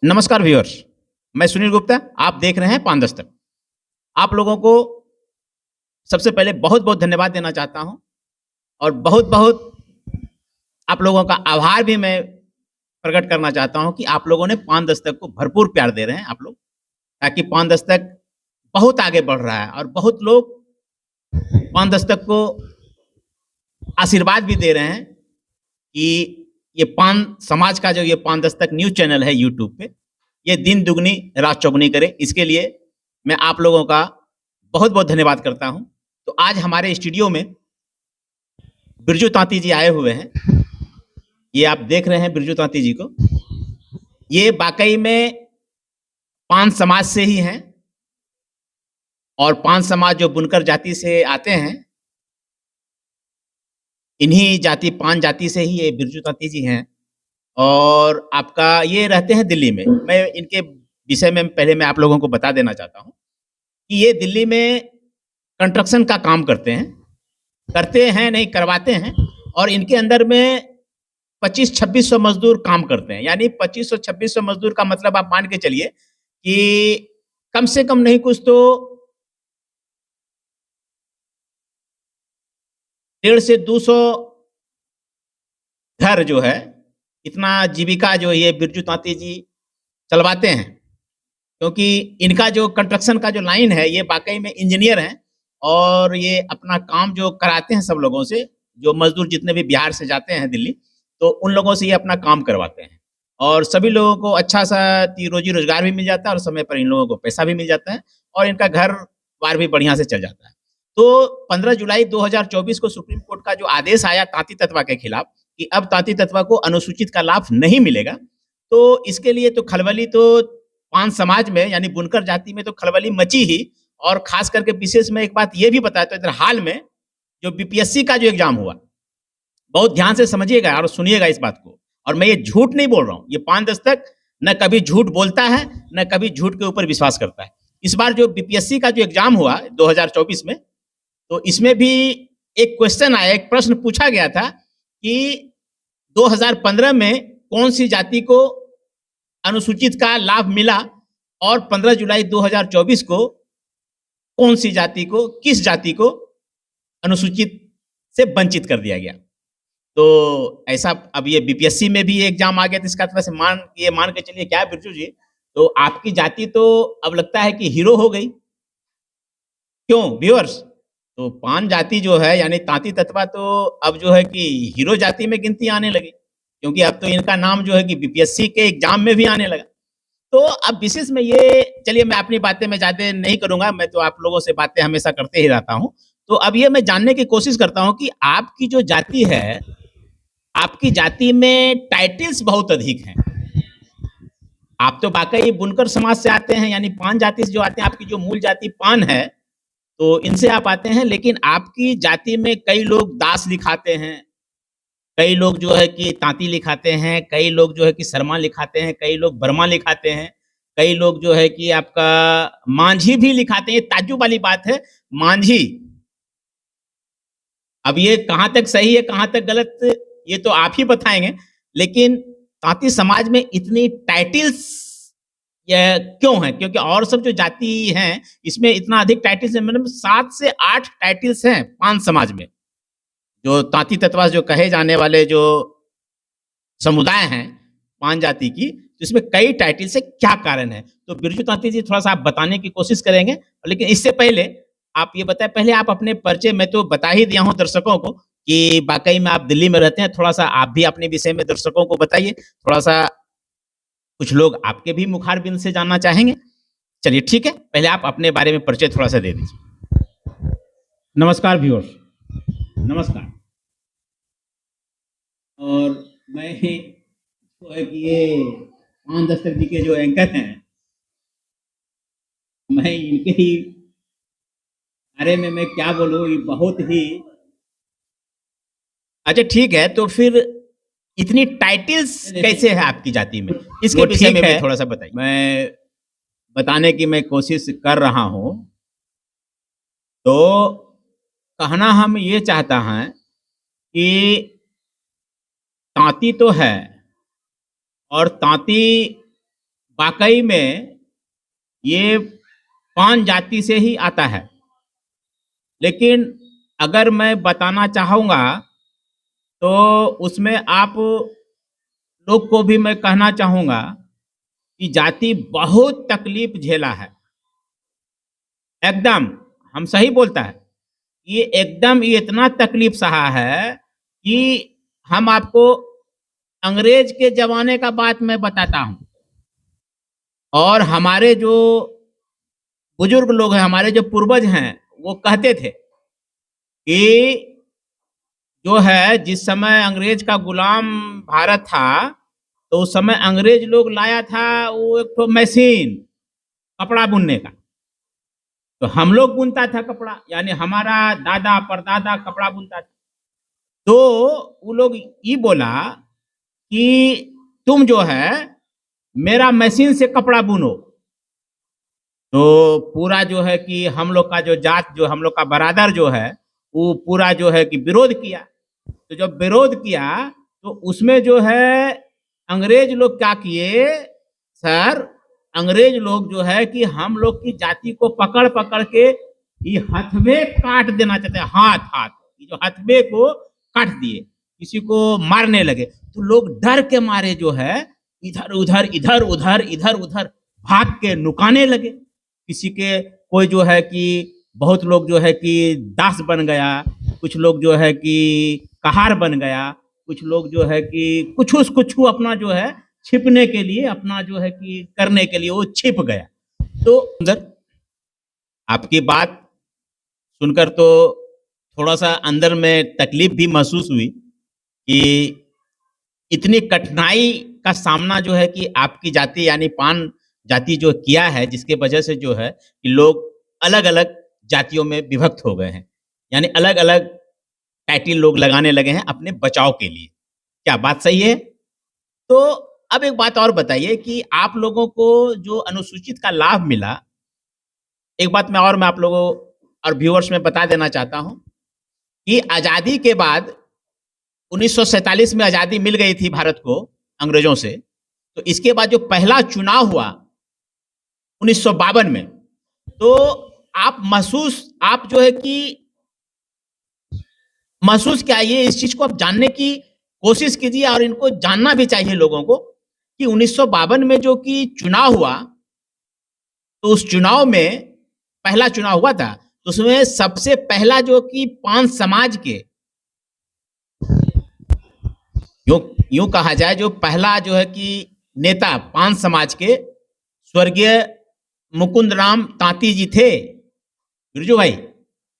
नमस्कार व्यूअर्स, मैं सुनील गुप्ता। आप देख रहे हैं पान दस्तक। आप लोगों को सबसे पहले बहुत-बहुत धन्यवाद देना चाहता हूं और बहुत-बहुत आप लोगों का आभार भी मैं प्रकट करना चाहता हूं कि आप लोगों ने पान दस्तक को भरपूर प्यार दे रहे हैं आप लोग, ताकि पान दस्तक बहुत आगे बढ़ रहा है और बहुत लोग पान दस्तक को आशीर्वाद भी दे रहे हैं कि ये पान समाज का जो ये पान दस्तक न्यूज़ चैनल है यूट्यूब पे, ये दिन दुगनी रात चौगुनी करे। इसके लिए मैं आप लोगों का बहुत-बहुत धन्यवाद करता हूं। तो आज हमारे स्टूडियो में बिरजू तांती जी आए हुए हैं। ये आप देख रहे हैं बिरजू तांती जी को। ये वाकई में पान समाज से ही हैं और पान समाज जो बुनकर जाति से आते हैं, इन्हीं जाति पान जाति से ही ये बिरजू तांती जी हैं और आपका ये रहते हैं दिल्ली में। मैं इनके विषय में पहले मैं आप लोगों को बता देना चाहता हूँ कि ये दिल्ली में कंस्ट्रक्शन का काम करते हैं नहीं करवाते हैं और इनके अंदर में 2500-2600 मजदूर काम करते हैं। यानी 2500-2600 मजदूर का मतलब आप मान के चलिए कि कम से कम नहीं कुछ तो 150 से 200 घर जो है, इतना जीविका जो ये बिरजू तांती जी चलवाते हैं। क्योंकि इनका जो कंस्ट्रक्शन का जो लाइन है, ये वाकई में इंजीनियर हैं और ये अपना काम जो कराते हैं सब लोगों से, जो मजदूर जितने भी बिहार से जाते हैं दिल्ली, तो उन लोगों से ये अपना काम करवाते हैं और सभी लोगों को अच्छा सा रोजी रोजगार भी मिल जाता है और समय पर इन लोगों को पैसा भी मिल जाता है और इनका घर बार भी बढ़िया से चल जाता है। तो 15 जुलाई 2024 को सुप्रीम कोर्ट का जो आदेश आया तांती तत्वा के खिलाफ कि अब तांती तत्वा को अनुसूचित का लाभ नहीं मिलेगा, तो इसके लिए तो खलबली तो पान समाज में यानी बुनकर जाति में तो खलबली मची ही। और खास करके विशेष में एक बात ये भी बताया, तो इधर हाल में जो बीपीएससी का जो एग्जाम हुआ, बहुत ध्यान से समझिएगा और सुनिएगा इस बात को। और मैं ये झूठ नहीं बोल रहा हूँ, ये पान दस्तक न कभी झूठ बोलता है न कभी झूठ के ऊपर विश्वास करता है। इस बार जो बीपीएससी का जो एग्जाम हुआ 2024 में, तो इसमें भी एक क्वेश्चन आया, एक प्रश्न पूछा गया था कि 2015 में कौन सी जाति को अनुसूचित का लाभ मिला और 15 जुलाई 2024 को कौन सी जाति को, किस जाति को अनुसूचित से वंचित कर दिया गया। तो ऐसा अब ये बीपीएससी में भी एग्जाम आ गया, तो इसका तरह से मान के चलिए क्या बिरजू जी, तो आपकी जाति तो अब लगता है कि हीरो हो गई। क्यों व्यूअर्स? तो पान जाति जो है यानी तांती तत्वा तो अब जो है कि हीरो जाति में गिनती आने लगी, क्योंकि अब तो इनका नाम जो है कि बीपीएससी के एग्जाम में भी आने लगा। तो अब विशेष में ये, चलिए मैं अपनी बातें में ज्यादा नहीं करूंगा, मैं तो आप लोगों से बातें हमेशा करते ही रहता हूं। तो अब ये मैं जानने की कोशिश करता हूं कि आपकी जो जाति है, आपकी जाति में टाइटल्स बहुत अधिक हैं। आप तो वाकई बुनकर समाज से आते हैं, यानी पान जाति से जो आते हैं, आपकी जो मूल जाति पान है, तो इनसे आप आते हैं। लेकिन आपकी जाति में कई लोग दास लिखाते हैं, कई लोग जो है कि तांती लिखाते हैं, कई लोग जो है कि शर्मा लिखाते हैं, कई लोग बर्मा लिखाते हैं, कई लोग जो है कि आपका मांझी भी लिखाते हैं। ताज्जुब वाली बात है, मांझी। अब ये कहाँ तक सही है कहाँ तक गलत, ये तो आप ही बताएंगे। लेकिन तांती समाज में इतनी टाइटल्स ये क्यों है? क्योंकि और सब जो जाति हैं इसमें इतना अधिक टाइटल्स है, मतलब 7 से 8 टाइटल्स हैं पान समाज में। जो तांती तत्वा जो कहे जाने वाले जो समुदाय हैं पान जाति की, तो इसमें कई टाइटल से क्या कारण है? तो बिरजू तांती जी थोड़ा सा आप बताने की कोशिश करेंगे। लेकिन इससे पहले आप ये बताएं, पहले आप अपने परिचय, मैं तो बता ही दिया हूँ दर्शकों को कि वाकई में आप दिल्ली में रहते हैं, थोड़ा सा आप भी अपने विषय में दर्शकों को बताइए। थोड़ा सा कुछ लोग आपके भी मुखारबिंद से जानना चाहेंगे। चलिए ठीक है, पहले आप अपने बारे में परिचय थोड़ा सा दे दीजिए। नमस्कार व्यूअर्स। नमस्कार। और मैं तो है कि ये पान दस्तक जी के जो एंकर हैं, मैं इनके ही बारे में मैं क्या बोलूँ, ये बहुत ही अच्छा। ठीक है, तो फिर इतनी टाइटल्स कैसे है आपकी जाति में, इसके विषय में भी थोड़ा सा बताइए। मैं बताने की मैं कोशिश कर रहा हूँ। तो कहना हम ये चाहता है कि तांती तो है और तांती वाकई में ये पान जाति से ही आता है। लेकिन अगर मैं बताना चाहूँगा तो उसमें आप लोग को भी मैं कहना चाहूँगा कि जाति बहुत तकलीफ झेला है। एकदम हम सही बोलता है। ये एकदम ये इतना तकलीफ सहा है कि हम आपको अंग्रेज के ज़माने का बात मैं बताता हूँ। और हमारे जो बुजुर्ग लोग हैं, हमारे जो पूर्वज हैं, वो कहते थे कि जो है जिस समय अंग्रेज का गुलाम भारत था, तो उस समय अंग्रेज लोग लाया था वो एक तो मशीन कपड़ा बुनने का। तो हम लोग बुनता था कपड़ा, यानी हमारा दादा परदादा कपड़ा बुनता था। तो वो लोग ये बोला कि तुम जो है मेरा मशीन से कपड़ा बुनो। तो पूरा जो है कि हम लोग का जो जात जो हम लोग का बरादर जो है वो पूरा जो है कि विरोध किया। तो जब विरोध किया तो उसमें जो है अंग्रेज लोग क्या किए सर, अंग्रेज लोग जो है कि हम लोग की जाति को पकड़ पकड़ के ये हथवे काट देना चाहते हैं। हाथ हाथ ये जो हथवे को काट दिए, किसी को मारने लगे। तो लोग डर के मारे जो है इधर उधर इधर उधर इधर उधर भाग के नुकाने लगे। किसी के कोई जो है कि बहुत लोग जो है कि दास बन गया, कुछ लोग जो है कि कहार बन गया, कुछ लोग जो है कि कुछ अपना जो है छिपने के लिए अपना जो है कि करने के लिए वो छिप गया। तो अंदर आपकी बात सुनकर तो थोड़ा सा अंदर में तकलीफ भी महसूस हुई कि इतनी कठिनाई का सामना जो है कि आपकी जाति यानी पान जाति जो किया है, जिसके वजह से जो है कि लोग अलग अलग जातियों में विभक्त हो गए हैं, यानी अलग अलग टाइटल लोग लगाने लगे हैं अपने बचाव के लिए। क्या बात सही है? तो अब एक बात और बताइए कि आप लोगों को जो अनुसूचित का लाभ मिला, एक बात मैं आप लोगों और व्यूअर्स में बता देना चाहता हूं कि आजादी के बाद 1947 में आजादी मिल गई थी भारत को अंग्रेजों से। तो इसके बाद जो पहला चुनाव हुआ 1952 में, तो आप जो है कि महसूस क्या, ये इस चीज को आप जानने की कोशिश कीजिए और इनको जानना भी चाहिए लोगों को कि 1952 में जो कि चुनाव हुआ, तो उस चुनाव में पहला चुनाव हुआ था, तो उसमें सबसे पहला जो कि पान समाज के यूं कहा जाए जो पहला जो है कि नेता पान समाज के स्वर्गीय मुकुंद राम तांती जी थे। बिरजू भाई,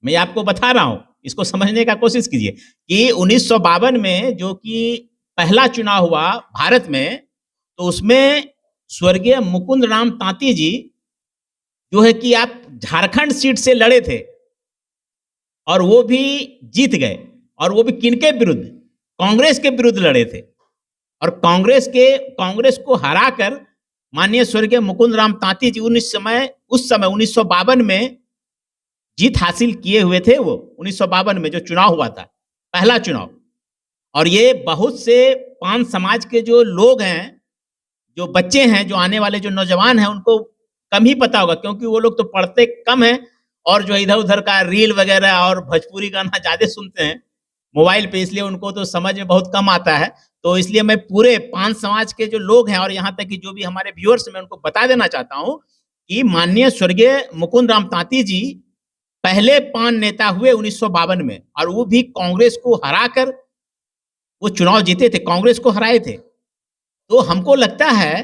मैं आपको बता रहा हूं, इसको समझने का कोशिश कीजिए कि 1952 में जो कि पहला चुनाव हुआ भारत में, तो उसमें स्वर्गीय मुकुंद राम तांती जी जो है कि आप झारखंड सीट से लड़े थे और वो भी जीत गए। और वो भी किनके विरुद्ध? कांग्रेस के विरुद्ध लड़े थे। और कांग्रेस को हराकर माननीय स्वर्गीय मुकुंद राम तांती जी उस समय 1952 में जीत हासिल किए हुए थे। वो 1952 में जो चुनाव हुआ था, पहला चुनाव। और ये बहुत से पान समाज के जो लोग हैं, जो बच्चे हैं, जो आने वाले जो नौजवान हैं, उनको कम ही पता होगा, क्योंकि वो लोग तो पढ़ते कम हैं और जो इधर उधर का रील वगैरह और भोजपुरी गाना ज्यादा सुनते हैं मोबाइल पे, इसलिए उनको तो समझ में बहुत कम आता है। तो इसलिए मैं पूरे पान समाज के जो लोग हैं और यहाँ तक कि जो भी हमारे व्यूअर्स, मैं उनको बता देना चाहता हूँ कि माननीय स्वर्गीय मुकुंद राम तांती जी पहले पान नेता हुए 1952 में, और वो भी कांग्रेस को हराकर वो चुनाव जीते थे, कांग्रेस को हराए थे। तो हमको लगता है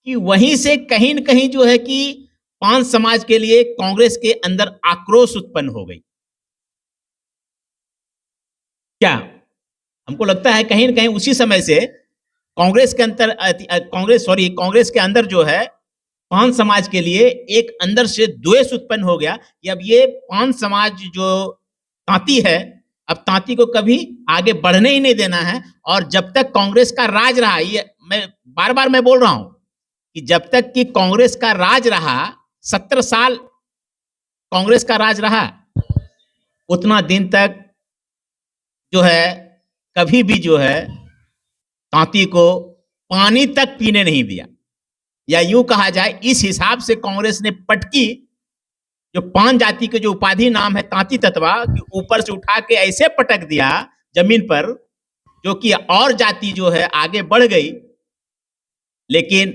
कि वहीं से कहीं न कहीं जो है कि पान समाज के लिए कांग्रेस के अंदर आक्रोश उत्पन्न हो गई। क्या हमको लगता है कहीं न कहीं उसी समय से कांग्रेस के अंदर जो है पान समाज के लिए एक अंदर से द्वेष उत्पन्न हो गया कि अब ये पान समाज जो तांती है, अब तांती को कभी आगे बढ़ने ही नहीं देना है। और जब तक कांग्रेस का राज रहा, ये मैं बोल रहा हूं कि जब तक कि कांग्रेस का राज रहा, 17 साल कांग्रेस का राज रहा, उतना दिन तक जो है कभी भी जो है तांती को पानी तक पीने नहीं दिया। या यूं कहा जाए इस हिसाब से कांग्रेस ने पटकी, जो 5 जाति के जो उपाधि नाम है तांती ततवा, ऊपर से उठा के ऐसे पटक दिया जमीन पर, जो कि और जाति जो है आगे बढ़ गई, लेकिन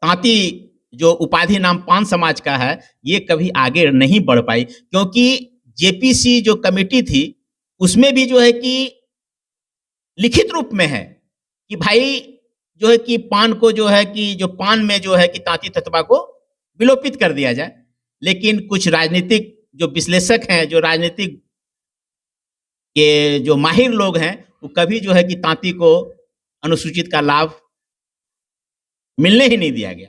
तांती जो उपाधि नाम पान समाज का है ये कभी आगे नहीं बढ़ पाई, क्योंकि जेपीसी जो कमेटी थी उसमें भी जो है कि लिखित रूप में है कि भाई जो है कि पान को जो है कि जो पान में जो है कि तांती ततवा को विलोपित कर दिया जाए। लेकिन कुछ राजनीतिक जो विश्लेषक हैं, जो राजनीतिक के जो माहिर लोग हैं, वो कभी जो है कि तांती को अनुसूचित का लाभ मिलने ही नहीं दिया गया।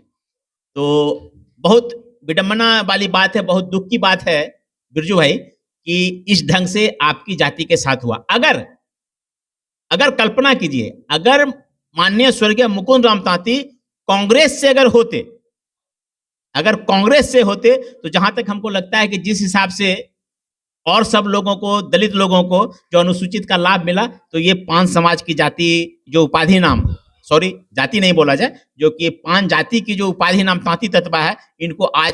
तो बहुत विडंबना वाली बात है, बहुत दुख की बात है बिरजू भाई कि इस ढंग से आपकी जाति के साथ हुआ। अगर कल्पना कीजिए, अगर माननीय स्वर्गीय मुकुंद राम तांती कांग्रेस से अगर कांग्रेस से होते तो जहां तक हमको लगता है कि जिस हिसाब से और सब लोगों को, दलित लोगों को जो अनुसूचित का लाभ मिला, तो ये 5 समाज की जाति जो उपाधि नाम, सॉरी जाति नहीं बोला जाए, जो कि 5 जाति की जो उपाधि नाम तांती ततवा है, इनको आज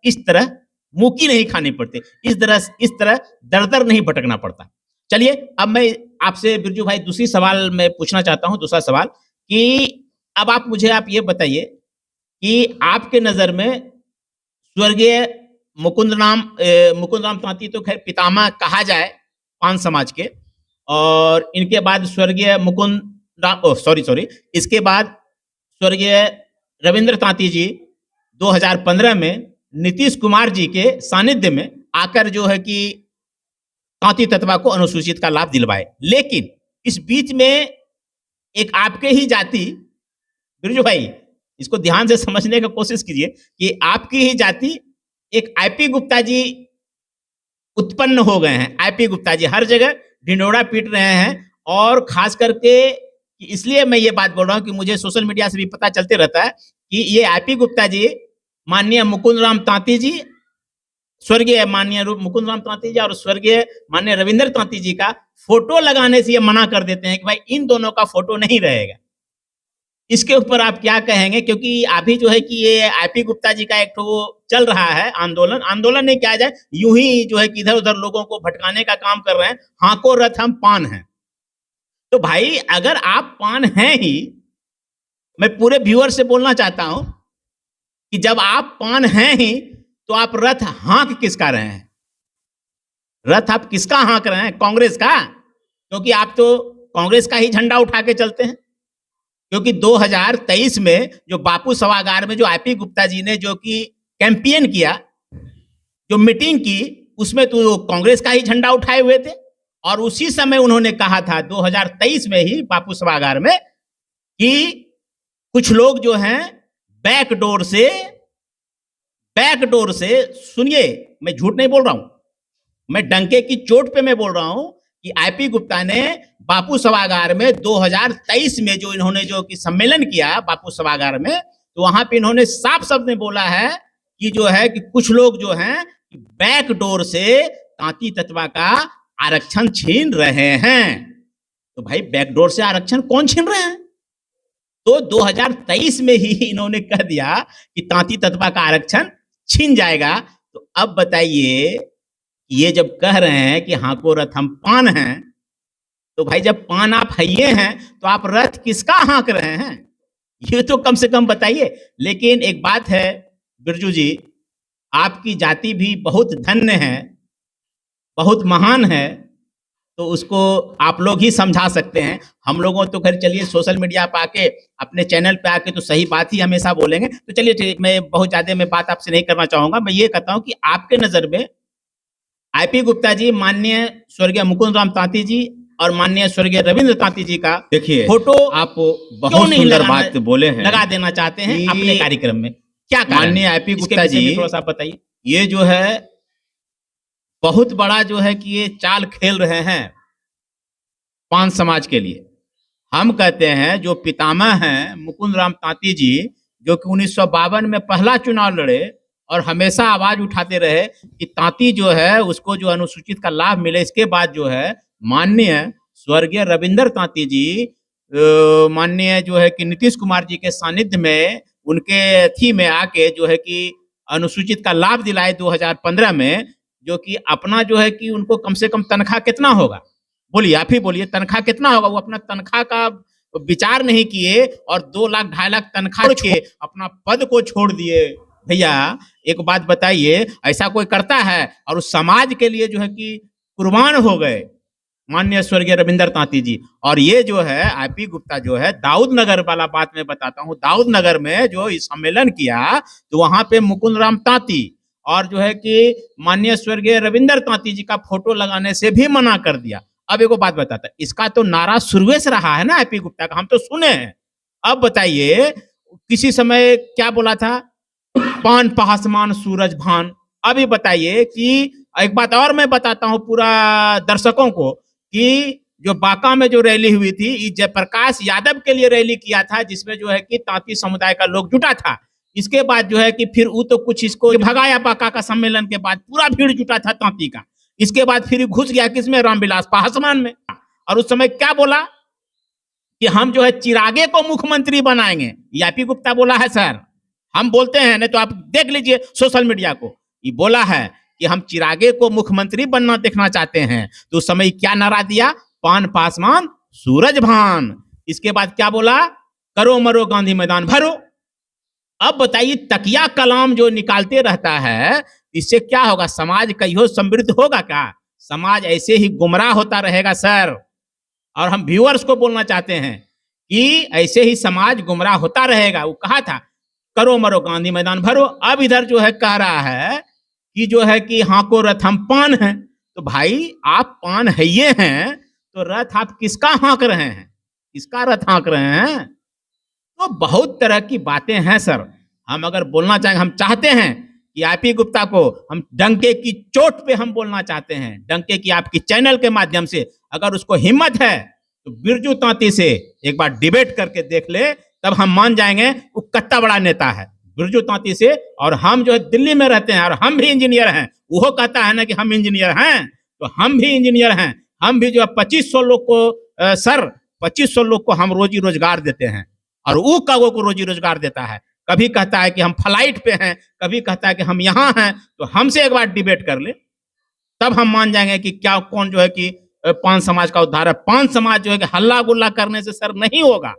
इस तरह मुकी नहीं खानी पड़ती, इस तरह दर दर नहीं भटकना पड़ता। चलिए अब मैं आपसे बिरजू भाई दूसरी सवाल मैं पूछना चाहता हूं, दूसरा सवाल कि अब आप ये बताइए कि आपके नजर में स्वर्गीय मुकुंद राम तांती तो खैर पितामह कहा जाए 5 समाज के, और इनके बाद स्वर्गीय इसके बाद स्वर्गीय रविंद्र तांती जी 2015 में नीतीश कुमार जी के सानिध्य में आकर जो है कि तांती ततवा को अनुसूचित का लाभ दिलवाए। लेकिन इस बीच में एक आपके ही जाति, बिरजू भाई इसको ध्यान से समझने की कोशिश कीजिए कि आपकी ही जाति एक आईपी गुप्ता जी उत्पन्न हो गए हैं। आईपी गुप्ता जी हर जगह ढिंडोरा पीट रहे हैं, और खास करके इसलिए मैं ये बात बोल रहा हूं कि मुझे सोशल मीडिया से भी पता चलते रहता है कि ये आईपी गुप्ता जी माननीय मुकुंद राम तांती जी, स्वर्गीय माननीय मुकुंद राम तांती जी और स्वर्गीय माननीय रविंद्र तांती जी का फोटो लगाने से ये मना कर देते हैं कि भाई इन दोनों का फोटो नहीं रहेगा। इसके ऊपर आप क्या कहेंगे? क्योंकि अभी जो है कि ये आईपी गुप्ता जी का एक तो चल रहा है आंदोलन नहीं किया जाए, यूं ही जो है कि इधर उधर लोगों को भटकाने का काम कर रहे हैं। हाको रथ हम पान हैं। तो भाई अगर आप पान हैं ही, मैं पूरे व्यूअर से बोलना चाहता हूं कि जब आप पान हैं ही तो आप रथ हाँक किसका रहे हैं? रथ आप किसका हाँक रहे हैं? कांग्रेस का? क्योंकि आप तो कांग्रेस का ही झंडा उठा के चलते हैं। क्योंकि 2023 में जो बापू सभागार में जो आईपी गुप्ता जी ने जो कि कैंपेन किया, जो मीटिंग की, उसमें तो कांग्रेस का ही झंडा उठाए हुए थे। और उसी समय उन्होंने कहा था 2023 में ही बापू सभागार में कि कुछ लोग जो हैं बैकडोर से, सुनिए मैं झूठ नहीं बोल रहा हूं, मैं डंके की चोट पे मैं बोल रहा हूं कि आईपी गुप्ता ने बापू सभागार में 2023 में जो इन्होंने जो कि सम्मेलन किया बापू सभागार में, तो वहां पे इन्होंने साफ शब्द में बोला है कि जो है कि कुछ लोग जो हैं बैकडोर से तांती ततवा का आरक्षण छीन रहे हैं। तो भाई बैकडोर से आरक्षण कौन छीन रहे हैं? तो 2023 में ही इन्होंने कह दिया कि तांती ततवा का आरक्षण छीन जाएगा। तो अब बताइए, ये जब कह रहे हैं कि हाको रथ हम पान हैं, तो भाई जब पान आप हइये हैं तो आप रथ किसका हाँक रहे हैं? ये तो कम से कम बताइए। लेकिन एक बात है बिरजू जी, आपकी जाति भी बहुत धन्य है, बहुत महान है, तो उसको आप लोग ही समझा सकते हैं। हम लोगों तो खैर चलिए सोशल मीडिया पे आके, अपने चैनल पे आके तो सही बात ही हमेशा बोलेंगे। तो चलिए मैं बहुत ज्यादा मैं बात आपसे नहीं करना चाहूंगा। मैं ये कहता हूं कि आपके नजर में आईपी गुप्ता जी, माननीय स्वर्गीय मुकुंद राम तांती जी और माननीय स्वर्गीय रविंद्र तांती जी का देखिए, फोटो आप बहुत सुंदर बात बोले हैं, लगा देना चाहते हैं अपने कार्यक्रम में, क्या माननीय आईपी गुप्ता जी थोड़ा सा बताइए। ये जो है बहुत बड़ा जो है कि ये चाल खेल रहे हैं पान समाज के लिए। हम कहते हैं जो पितामह हैं मुकुंद राम तांती जी, जो कि 1952 में पहला चुनाव लड़े और हमेशा आवाज उठाते रहे कि तांती जो है उसको जो अनुसूचित का लाभ मिले। इसके बाद जो है माननीय स्वर्गीय रविंद्र तांती जी, माननीय जो है कि नीतीश कुमार जी के सानिध्य में उनके थी में आके जो है कि अनुसूचित का लाभ दिलाए 2015 में, जो कि अपना जो है कि उनको कम से कम तनख्वाह कितना होगा, बोलिए, आप ही बोलिए, तनख्वाह कितना होगा? वो अपना तनख्वाह का विचार नहीं किए और 2 लाख 2.5 लाख तनख्वाह के अपना पद को छोड़ दिए। भैया एक बात बताइए, ऐसा कोई करता है? और उस समाज के लिए जो है कि कुर्बान हो गए माननीय स्वर्गीय रविंद्र तांती जी। और ये जो है आईपी गुप्ता जो है, दाऊद नगर वाला बात मैं बताता हूँ, दाऊद नगर में जो इस सम्मेलन किया तो वहां पे मुकुंद राम तांती और जो है कि माननीय स्वर्गीय रविंद्र तांती जी का फोटो लगाने से भी मना कर दिया। अब एगो बात बताता है, इसका तो नारा शुरुए से रहा है ना आईपी गुप्ता का, हम तो सुने हैं। अब बताइए, किसी समय क्या बोला था? पान पासमान सूरज भान। अभी बताइए कि एक बात और मैं बताता हूं पूरा दर्शकों को कि जो बांका में जो रैली हुई थी, ये जयप्रकाश यादव के लिए रैली किया था, जिसमें जो है कि तांती समुदाय का लोग जुटा था। इसके बाद जो है कि फिर वो तो कुछ इसको भगाया, बांका का सम्मेलन के बाद पूरा भीड़ जुटा था तांती का। इसके बाद फिर घुस गया किसमें? रामविलास पासवान में। और उस समय क्या बोला कि हम जो है चिरागे को मुख्यमंत्री बनाएंगे। यापी गुप्ता बोला है सर, हम बोलते हैं, नहीं तो आप देख लीजिए सोशल मीडिया को, ये बोला है कि हम चिरागे को मुख्यमंत्री बनना देखना चाहते हैं। तो उस समय क्या नारा दिया? पान पासवान सूरज भान। इसके बाद क्या बोला? करो मरो गांधी मैदान भरो। अब बताइए, तकिया कलाम जो निकालते रहता है, इससे क्या होगा? समाज कहियो समृद्ध होगा क्या? समाज ऐसे ही गुमराह होता रहेगा सर। और हम व्यूअर्स को बोलना चाहते हैं कि ऐसे ही समाज गुमराह होता रहेगा। वो कहा था करो मरो गांधी मैदान भरो। अब इधर जो है कह रहा है कि जो है कि हाको रथ हम पान हैं। तो भाई आप पान है ये हैं, तो रथ आप किसका हाँक रहे हैं? किसका रथ हाँक रहे हैं? तो बहुत तरह की बातें हैं सर। हम अगर बोलना चाहें, हम चाहते हैं कि आईपी गुप्ता को हम डंके की चोट पे हम बोलना चाहते हैं, डंके की आपकी चैनल के माध्यम से। अगर उसको हिम्मत है तो बिरजू तांती से एक बार डिबेट करके देख ले, तब हम मान जाएंगे वो कितना बड़ा नेता है, बिरजू तांती से। और हम जो है दिल्ली में रहते हैं और हम भी इंजीनियर हैं, वो कहता है ना कि हम इंजीनियर हैं, तो हम भी इंजीनियर हैं। हम भी जो है 2500 लोग को सर 2500 लोग को हम रोजी रोजगार देते हैं, और वो कगो को रोजी रोजगार देता है। कभी कहता है कि हम फ्लाइट पे हैं, कभी कहता है कि हम यहाँ हैं। तो हमसे एक बार डिबेट कर ले, तब हम मान जाएंगे कि क्या कौन जो है कि पान समाज का उद्धार है। पान समाज जो है कि हल्ला गुल्ला करने से सर नहीं होगा।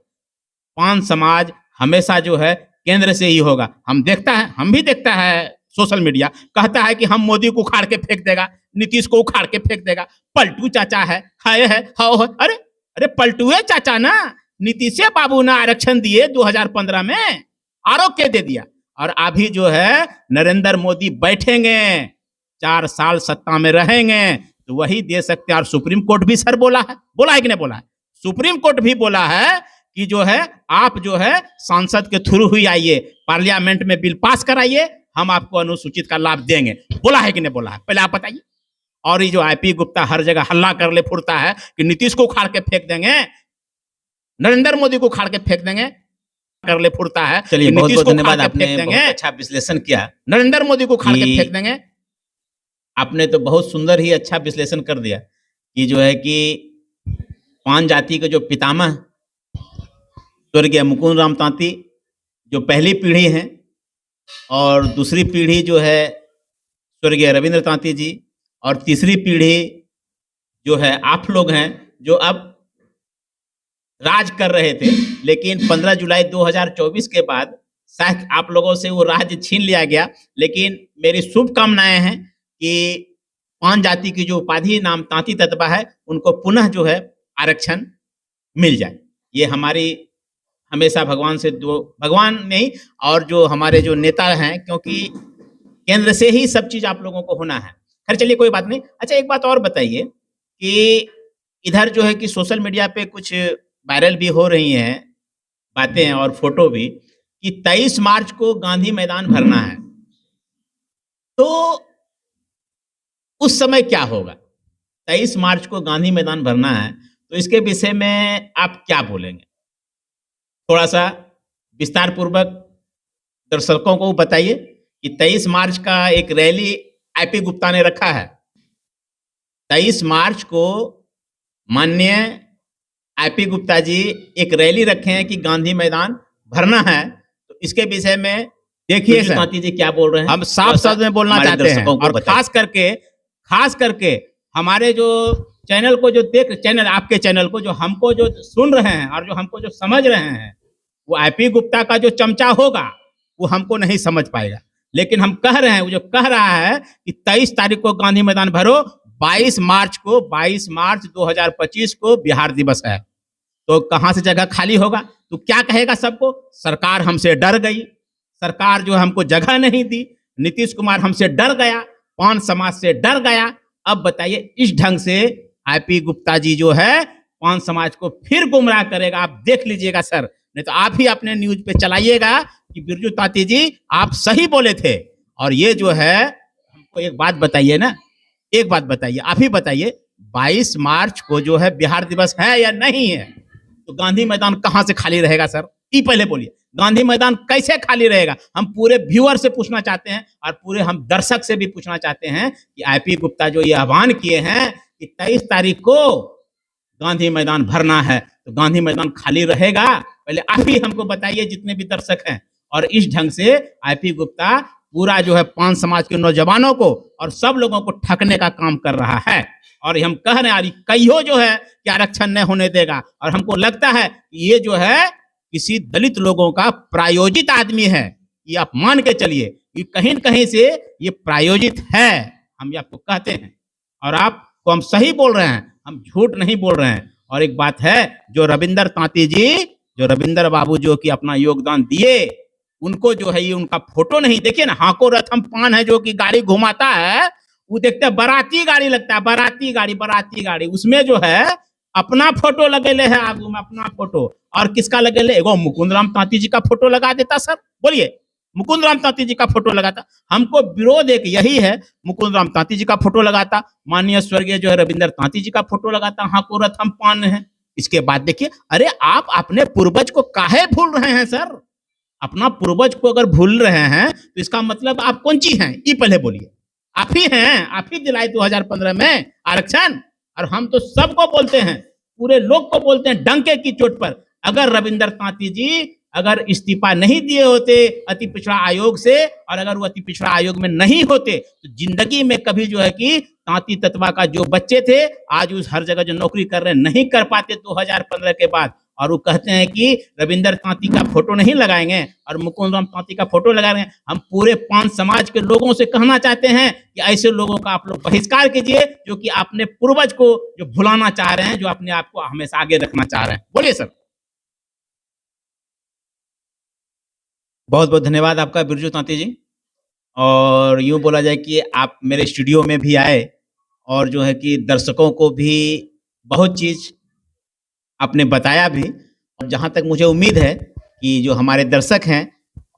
पान समाज हमेशा जो है केंद्र से ही होगा। हम भी देखता है सोशल मीडिया, कहता है कि हम मोदी को उखाड़ के फेंक देगा, नीतीश को उखाड़ के फेंक देगा, पलटू चाचा है, हाय है, हाओ है। अरे अरे पलटूए चाचा ना, नीतीश बाबू ना आरक्षण दिए 2015 में, आरोप के दे दिया। और अभी जो है नरेंद्र मोदी बैठेंगे, 4 साल सत्ता में रहेंगे, तो वही दे सकते हैं। और सुप्रीम कोर्ट भी सर बोला है कि नहीं बोला है? सुप्रीम कोर्ट भी बोला है कि जो है आप जो है सांसद के थ्रू ही आइए, पार्लियामेंट में बिल पास कराइए, हम आपको अनुसूचित का लाभ देंगे। बोला है कि नहीं बोला है? पहले आप बताइए। और ये जो आईपी गुप्ता हर जगह हल्ला कर ले फुरता है कि नीतीश को उखाड़ के फेंक देंगे, नरेंद्र मोदी को उखाड़ के फेंक देंगे, कर ले फुरता है। चलिए, बहुत बहुत धन्यवाद, आपने बहुत अच्छा विश्लेषण किया। नरेंद्र मोदी को उखाड़ के फेंक देंगे। आपने तो बहुत सुंदर ही अच्छा विश्लेषण कर दिया कि जो है कि पान जाति के जो पितामह स्वर्गीय मुकुंद राम तांती जो पहली पीढ़ी है, और दूसरी पीढ़ी जो है स्वर्गीय रविंद्र तांती जी, और तीसरी पीढ़ी जो है आप लोग हैं, जो अब राज कर रहे थे, लेकिन 15 जुलाई 2024 के बाद शायद आप लोगों से वो राज छीन लिया गया। लेकिन मेरी शुभकामनाएं हैं कि पान जाति की जो उपाधि नाम तांती तत्वा है, उनको पुनः जो है आरक्षण मिल जाए। ये हमारी हमेशा भगवान से भगवान नहीं, और जो हमारे जो नेता हैं, क्योंकि केंद्र से ही सब चीज आप लोगों को होना है। खैर चलिए, कोई बात नहीं। अच्छा, एक बात और बताइए कि इधर जो है कि सोशल मीडिया पे कुछ वायरल भी हो रही हैं बातें और फोटो भी, कि 23 मार्च को गांधी मैदान भरना है, तो उस समय क्या होगा? 23 मार्च को गांधी मैदान भरना है, तो इसके विषय में आप क्या बोलेंगे? थोड़ा सा विस्तार पूर्वक दर्शकों को बताइए कि 23 मार्च का एक रैली आईपी गुप्ता ने रखा है। 23 मार्च को माननीय आईपी गुप्ता जी एक रैली रखे हैं कि गांधी मैदान भरना है, तो तो इसके विषय में देखिए बिरजू सर, तांती जी क्या बोल रहे हैं, हम साफ शब्द में बोलना हमारे चाहते हैं। दर्शकों को और बताइए। खास करके हमारे जो चैनल को जो चैनल आपके चैनल को जो हमको जो सुन रहे हैं और जो हमको जो समझ रहे हैं, वो आईपी गुप्ता का जो चमचा होगा वो हमको नहीं समझ पाएगा। लेकिन हम कह रहे हैं, वो जो कह रहा है कि 23 तारीख को गांधी मैदान भरो, 22 मार्च 2025 को बिहार दिवस है, तो कहां से जगह खाली होगा? तो क्या कहेगा सबको? सरकार हमसे डर गई, सरकार जो हमको जगह नहीं दी, नीतीश कुमार हमसे डर गया, पान समाज से डर गया। अब बताइए, इस ढंग से आईपी गुप्ता जी जो है पान समाज को फिर गुमराह करेगा। आप देख लीजिएगा सर, नहीं तो आप ही अपने न्यूज पे चलाइएगा कि बिरजू तांती जी आप सही बोले थे। और ये जो है, हमको एक बात बताइए ना, एक बात बताइए, आप ही बताइए, 22 मार्च को जो है बिहार दिवस है या नहीं है? तो गांधी मैदान कहां से खाली रहेगा सर? ये पहले बोलिए, गांधी मैदान कैसे खाली रहेगा? हम पूरे व्यूअर से पूछना चाहते हैं और पूरे हम दर्शक से भी पूछना चाहते हैं कि आईपी गुप्ता जो ये आह्वान किए हैं कि 23 तारीख को गांधी मैदान भरना है, तो गांधी मैदान खाली रहेगा? पहले आप ही हमको बताइए, जितने भी दर्शक हैं। और इस ढंग से आईपी गुप्ता पूरा जो है पान समाज के नौजवानों को और सब लोगों को ठगने का काम कर रहा है। और हम कह रहे हैं, कईयों जो है कि आरक्षण नहीं होने देगा। और हमको लगता है कि ये जो है किसी दलित लोगों का प्रायोजित आदमी है। ये आप मान के चलिए कि कहीं न कहीं से ये प्रायोजित है, हम ये आपको कहते हैं। और आपको हम सही बोल रहे हैं, हम झूठ नहीं बोल रहे हैं। और एक बात है, जो रविंदर तांती जी, जो रविंदर बाबू जो कि अपना योगदान दिए, उनको जो है ये उनका फोटो नहीं, देखिए ना, हाको रथम पान है जो कि गाड़ी घुमाता है, वो देखते हैं बाराती गाड़ी लगता है, बाराती गाड़ी, उसमें जो है अपना फोटो लगेले है आगू में, अपना फोटो। और किसका लगेले? एगो मुकुंद राम तांती जी का फोटो लगा देता सर, बोलिए, मुकुंद राम तांती जी का फोटो लगाता। हमको विरोध एक यही है, मुकुंद राम तांती जी का फोटो लगाता, माननीय स्वर्गीय जो है रविंदर तांती जी का फोटो लगाता, हाँ को रथम पान है। इसके बाद देखिए, अरे आप अपने पूर्वज को काहे भूल रहे हैं सर? अपना पूर्वज को अगर भूल रहे हैं तो इसका मतलब आप कौन ची हैं? ये पहले बोलिए। आप ही हैं, आप ही दिलाए 2015 में आरक्षण। और हम तो सबको बोलते हैं, पूरे लोग को बोलते हैं डंके की चोट पर, अगर रविंदर तांती जी अगर इस्तीफा नहीं दिए होते अति पिछड़ा आयोग से, और अगर वो अति पिछड़ा आयोग में नहीं होते, तो जिंदगी में कभी जो है कि तांती तत्वा का जो बच्चे थे आज उस हर जगह जो नौकरी कर रहे हैं नहीं कर पाते 2015 के बाद। और वो कहते हैं कि रविंदर तांती का फोटो नहीं लगाएंगे और मुकुंद राम तांती का फोटो लगाएंगे। हम पूरे पान समाज के लोगों से कहना चाहते हैं कि ऐसे लोगों का आप लोग बहिष्कार कीजिए, जो कि अपने पूर्वज को जो भुलाना चाह रहे हैं, जो अपने आप को हमेशा आगे रखना चाह रहे हैं। बोलिए सर। बहुत बहुत धन्यवाद आपका बिरजू तांती जी। और यूं बोला जाए कि आप मेरे स्टूडियो में भी आए और जो है कि दर्शकों को भी बहुत चीज आपने बताया भी। और जहाँ तक मुझे उम्मीद है कि जो हमारे दर्शक हैं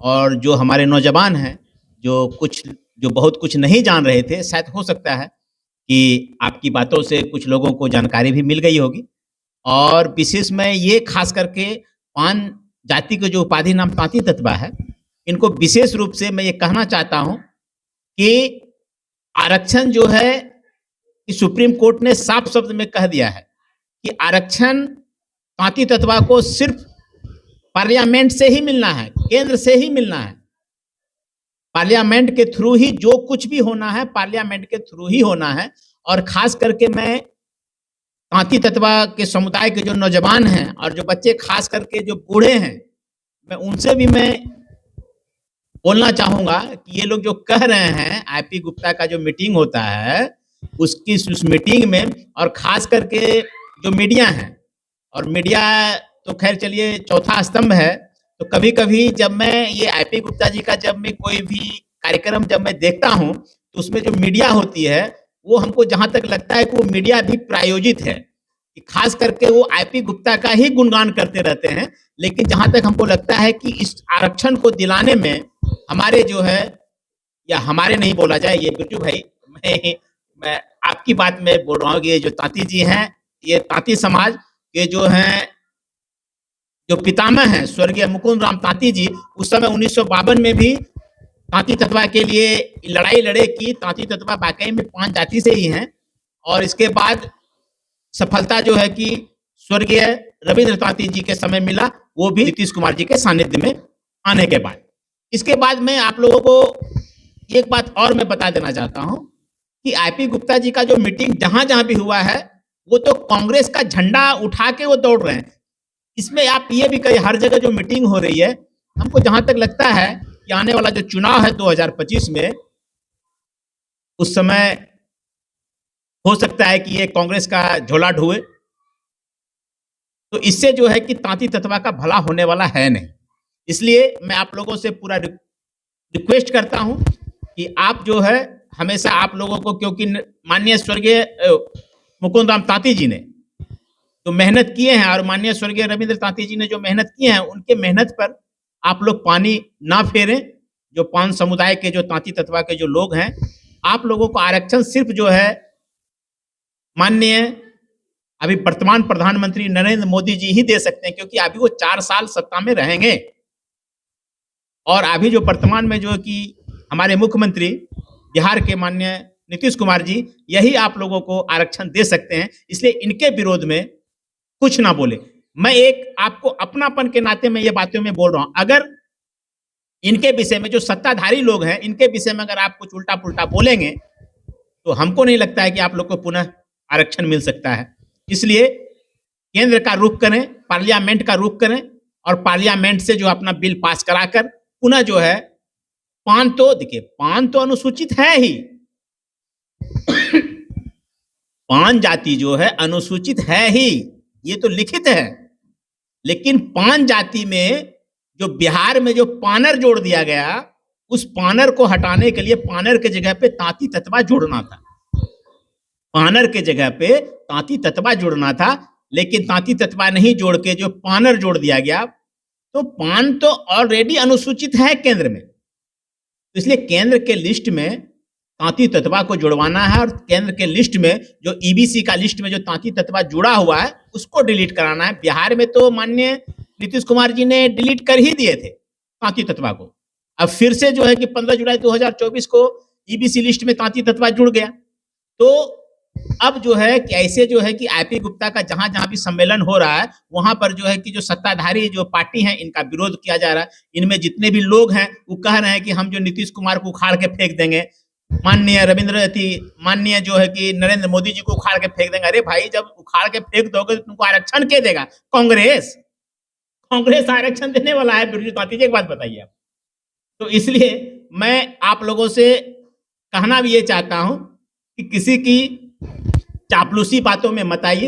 और जो हमारे नौजवान हैं, जो बहुत कुछ नहीं जान रहे थे, शायद हो सकता है कि आपकी बातों से कुछ लोगों को जानकारी भी मिल गई होगी। और विशेष में ये खास करके पान जाति के जो उपाधि नाम तांती तत्वा है, इनको विशेष रूप से मैं ये कहना चाहता हूँ कि आरक्षण जो है, सुप्रीम कोर्ट ने साफ शब्द में कह दिया है कि आरक्षण तांती तत्वा को सिर्फ पार्लियामेंट से ही मिलना है, केंद्र से ही मिलना है। पार्लियामेंट के थ्रू ही जो कुछ भी होना है, पार्लियामेंट के थ्रू ही होना है। और खास करके मैं तांती तत्वा के समुदाय के जो नौजवान हैं और जो बच्चे, खास करके जो बूढ़े हैं, मैं उनसे भी मैं बोलना चाहूंगा कि ये लोग जो कह रहे हैं आईपी गुप्ता का जो मीटिंग होता है, उस मीटिंग में, और खास करके जो मीडिया है, और मीडिया तो खैर चलिए चौथा स्तंभ है, तो कभी कभी जब मैं ये आईपी गुप्ता जी का जब मैं कोई भी कार्यक्रम जब मैं देखता हूँ, तो उसमें जो मीडिया होती है, वो हमको जहां तक लगता है कि वो मीडिया भी प्रायोजित है, कि खास करके वो आईपी गुप्ता का ही गुणगान करते रहते हैं। लेकिन जहां तक हमको लगता है कि इस आरक्षण को दिलाने में हमारे जो है, या हमारे नहीं बोला जाए, ये बिरजू भाई, मैं आपकी बात में बोल रहा हूँ कि ये जो तांती जी हैं, ये तांती समाज के जो हैं, जो पितामह हैं स्वर्गीय मुकुंद राम तांती जी, उस समय 1952 में भी तांती तत्वा के लिए लड़ाई लड़े कि तांती तत्वा वाकई में पान जाति से ही हैं। और इसके बाद सफलता जो है कि स्वर्गीय रविंद्र तांती जी के समय मिला, वो भी नीतीश कुमार जी के सानिध्य में आने के बाद। इसके बाद मैं आप लोगों को एक बात और मैं बता देना चाहता हूं कि आईपी गुप्ता जी का जो मीटिंग जहां-जहां भी हुआ है, वो तो कांग्रेस का झंडा उठा के वो दौड़ रहे हैं। इसमें आप ये भी कहिए, हर जगह जो मीटिंग हो रही है, हमको जहां तक लगता है कि आने वाला जो चुनाव है 2025 में, उस समय हो सकता है कि ये कांग्रेस का झोला ढुए। तो इससे जो है कि तांती ततवा का भला होने वाला है नहीं। इसलिए मैं आप लोगों से पूरा रिक्वेस्ट करता हूं कि आप जो है हमेशा आप लोगों को, क्योंकि माननीय स्वर्गीय मुकुंद राम तांती जी ने जो मेहनत किए हैं और माननीय स्वर्गीय रविंद्र तांती जी ने जो मेहनत किए हैं, उनके मेहनत पर आप लोग पानी ना फेरें। जो पान समुदाय के जो तांती ततवा के जो लोग हैं, आप लोगों को आरक्षण सिर्फ जो है माननीय अभी वर्तमान प्रधानमंत्री नरेंद्र मोदी जी ही दे सकते हैं, क्योंकि अभी वो 4 साल सत्ता में रहेंगे और अभी जो वर्तमान में जो कि हमारे मुख्यमंत्री बिहार के माननीय नीतीश कुमार जी, यही आप लोगों को आरक्षण दे सकते हैं। इसलिए इनके विरोध में कुछ ना बोले। मैं एक आपको अपनापन के नाते मैं ये बातें में बोल रहा हूं। अगर इनके विषय में जो सत्ताधारी लोग हैं, इनके विषय में अगर आप कुछ उल्टा पुल्टा बोलेंगे, तो हमको नहीं लगता है कि आप लोग को पुनः आरक्षण मिल सकता है। इसलिए केंद्र का रुख करें, पार्लियामेंट का रुख करें और पार्लियामेंट से जो अपना बिल पास कराकर पुनः जो है पान तो देखिए, पान तो अनुसूचित है ही। पान जाति जो है अनुसूचित है ही, ये तो लिखित है। लेकिन पान जाति में जो बिहार में जो पानर जोड़ दिया गया, उस पानर को हटाने के लिए पानर के जगह पे तांती ततवा जोड़ना था। पानर के जगह पे तांती ततवा जोड़ना था, लेकिन तांती ततवा नहीं जोड़ के जो पानर जोड़ दिया गया। तो पान तो ऑलरेडी अनुसूचित है केंद्र में, तो इसलिए केंद्र के लिस्ट में तांती ततवा को जुड़वाना है और केंद्र के लिस्ट में जो ईबीसी का लिस्ट में जो तांती ततवा जुड़ा हुआ है, उसको डिलीट कराना है। बिहार में तो माननीय नीतीश कुमार जी ने डिलीट कर ही दिए थे तांती ततवा को। अब फिर से जो है कि 15 जुलाई 2024 को ईबीसी लिस्ट में तांती ततवा जुड़ गया। तो अब जो है कि ऐसे जो है कि आईपी गुप्ता का जहां जहां भी सम्मेलन हो रहा है, वहां पर जो है कि जो सत्ताधारी जो पार्टी है, इनका विरोध किया जा रहा है। इनमें जितने भी लोग हैं वो कह रहे हैं कि हम जो नीतीश कुमार को उखाड़ के फेंक देंगे, माननीय जो है कि नरेंद्र मोदी जी को उखाड़ के फेंक देंगे। अरे भाई, जब उखाड़ के फेंक दोगे तो तुमको आरक्षण के देगा? कांग्रेस आरक्षण देने वाला है। बिरजू तांती जी, एक बात बताइए आप। तो इसलिए मैं आप लोगों से कहना भी ये चाहता हूं कि किसी की चापलूसी बातों में मत आइए,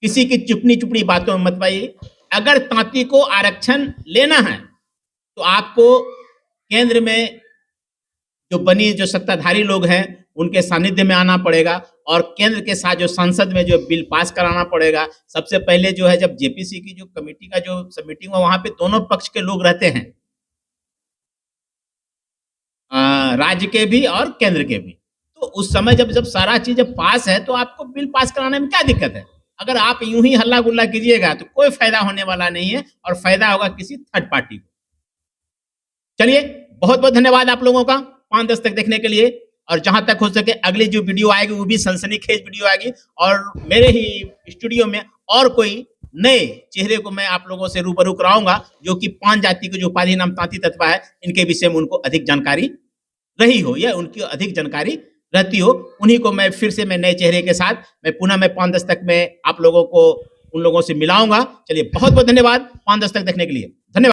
किसी की चुपनी बातों में मत आइए। अगर तांती को आरक्षण लेना है तो आपको केंद्र में जो सत्ताधारी लोग हैं, उनके सानिध्य में आना पड़ेगा और केंद्र के साथ जो संसद में जो बिल पास कराना पड़ेगा। सबसे पहले जो है, जब जेपीसी की जो कमेटी का जो मीटिंग हुआ, वहां पे दोनों पक्ष के लोग रहते हैं, राज्य के भी और केंद्र के भी। तो उस समय जब सारा चीज जब पास है, तो आपको बिल पास कराने में क्या दिक्कत है? अगर आप यूं ही हल्ला गुल्ला कीजिएगा तो कोई फायदा होने वाला नहीं है और फायदा होगा किसी थर्ड पार्टी को। चलिए, बहुत बहुत धन्यवाद आप लोगों का 5-10 तक देखने के लिए। और जहां तक हो सके अगली जो वीडियो आएगी वो भी सनसनीखेज वीडियो आएगी, और मेरे ही स्टूडियो में और कोई नए चेहरे को मैं आप लोगों से रूबरू कराऊंगा, जो कि पान जाति के जो उपाधि नाम तांती ततवा है, इनके विषय में उनको अधिक जानकारी रही हो या उनकी अधिक जानकारी रहती हो। उन्हीं को मैं फिर से नए चेहरे के साथ मैं 5-10 तक में आप लोगों को उन लोगों से मिलाऊंगा। चलिए, बहुत बहुत धन्यवाद 5-10 तक देखने के लिए।